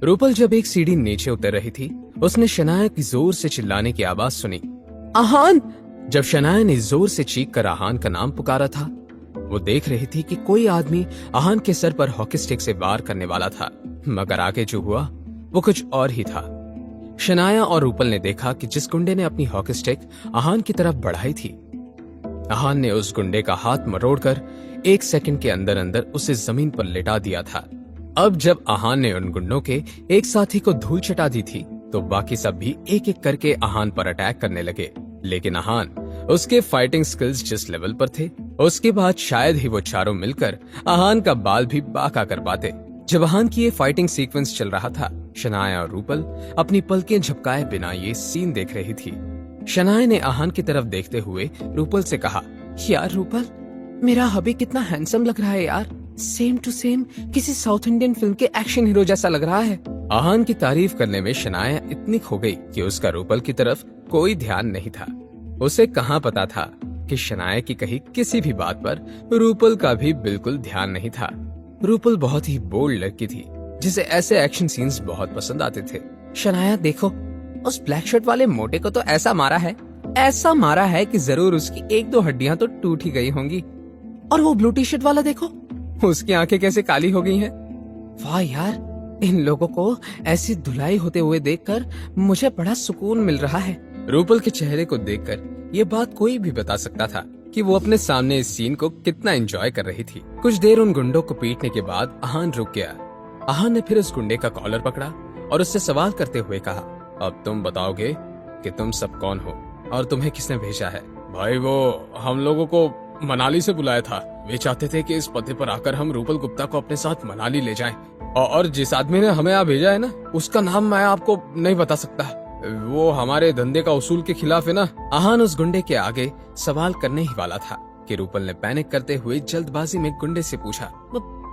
रूपल जब एक सीढ़ी नीचे उतर रही थी, उसने शनाया की जोर से चिल्लाने की आवाज सुनी, आहान। जब शनाया ने जोर से चीख कर आहान का नाम पुकारा था, वो देख रही थी कि कोई आदमी आहान के सर पर हॉकी स्टिक से वार करने वाला था, मगर आगे जो हुआ वो कुछ और ही था। शनाया और रूपल ने देखा कि जिस गुंडे ने अपनी हॉकी स्टिक आहान की तरफ बढ़ाई थी, आहान ने उस गुंडे का हाथ मरोड़कर 1 सेकंड के अंदर अंदर उसे जमीन पर लिटा दिया था। अब जब आहान ने उन गुंडों के एक साथी को धूल चटा दी थी, तो बाकी सब भी एक एक करके आहान पर अटैक करने लगे। लेकिन आहान, उसके फाइटिंग स्किल्स जिस लेवल पर थे, उसके बाद शायद ही वो चारों मिलकर आहान का बाल भी बांका कर पाते। जब आहान की ये फाइटिंग सीक्वेंस चल रहा था, शनाया और रूपल अपनी पलकें झपकाए बिना ये सीन देख रही थी। शनाया ने आहान की तरफ देखते हुए रूपल से कहा, यार रूपल, मेरा हबी कितना हैंडसम लग रहा है यार, सेम टू सेम किसी साउथ इंडियन फिल्म के एक्शन हीरो जैसा लग रहा है। आहान की तारीफ करने में शनाया इतनी खो गई कि उसका रूपल की तरफ कोई ध्यान नहीं था। उसे कहाँ पता था कि शनाया की कही किसी भी बात पर रूपल का भी बिल्कुल ध्यान नहीं था। रूपल बहुत ही बोल्ड लड़की थी, जिसे ऐसे एक्शन सीन्स बहुत पसंद आते थे। शनाया देखो, उस ब्लैक शर्ट वाले मोटे को तो ऐसा मारा है कि जरूर उसकी 1-2 हड्डियां तो टूट ही गई होंगी। और वो ब्लू टी शर्ट वाला देखो, उसकी आंखें कैसे काली हो गई हैं। वाह यार, इन लोगों को ऐसी धुलाई होते हुए देखकर मुझे बड़ा सुकून मिल रहा है। रूपल के चेहरे को देखकर ये बात कोई भी बता सकता था कि वो अपने सामने इस सीन को कितना एंजॉय कर रही थी। कुछ देर उन गुंडों को पीटने के बाद आहान रुक गया। आहान ने फिर उस गुंडे का कॉलर पकड़ा और उससे सवाल करते हुए कहा, अब तुम बताओगे कि तुम सब कौन हो और तुम्हें किसने भेजा है? भाई, वो हम लोगों को मनाली से बुलाया था। वे चाहते थे कि इस पते पर आकर हम रूपल गुप्ता को अपने साथ मनाली ले जाएं। और जिस आदमी ने हमें यहाँ भेजा है ना, उसका नाम मैं आपको नहीं बता सकता। वो हमारे धंधे का उसूल के खिलाफ है ना। आहान उस गुंडे के आगे सवाल करने ही वाला था कि रूपल ने पैनिक करते हुए जल्दबाजी में गुंडे से पूछा,